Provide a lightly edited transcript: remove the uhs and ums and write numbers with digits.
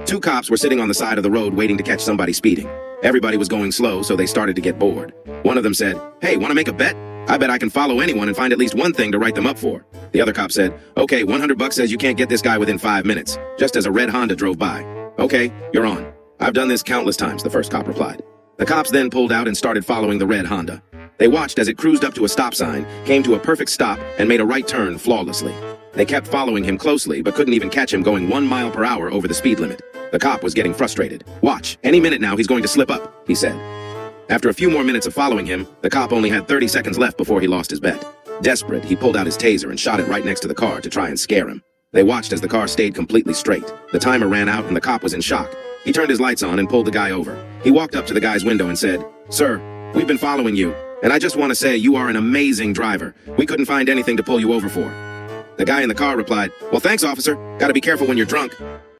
Two cops were sitting on the side of the road waiting to catch somebody speeding. Everybody was going slow, so they started to get bored. One of them said, "Hey, want to make a bet? I bet I can follow anyone and find at least one thing to write them up for." The other cop said, "Okay, $100 says you can't get this guy within 5 minutes," just as a red Honda drove by. "Okay, you're on." "I've done this countless times," the first cop replied. The cops then pulled out and started following the red Honda. They watched as it cruised up to a stop sign, came to a perfect stop, and made a right turn flawlessly. They kept following him closely, but couldn't even catch him going 1 mile per hour over the speed limit. The cop was getting frustrated. "Watch, any minute now he's going to slip up," he said. After a few more minutes of following him, the cop only had 30 seconds left before he lost his bet. Desperate, he pulled out his taser and shot it right next to the car to try and scare him. They watched as the car stayed completely straight. The timer ran out and the cop was in shock. He turned his lights on and pulled the guy over. He walked up to the guy's window and said, "Sir, we've been following you, and I just want to say you are an amazing driver. We couldn't find anything to pull you over for." The guy in the car replied, "Well, thanks, officer. Gotta be careful when you're drunk."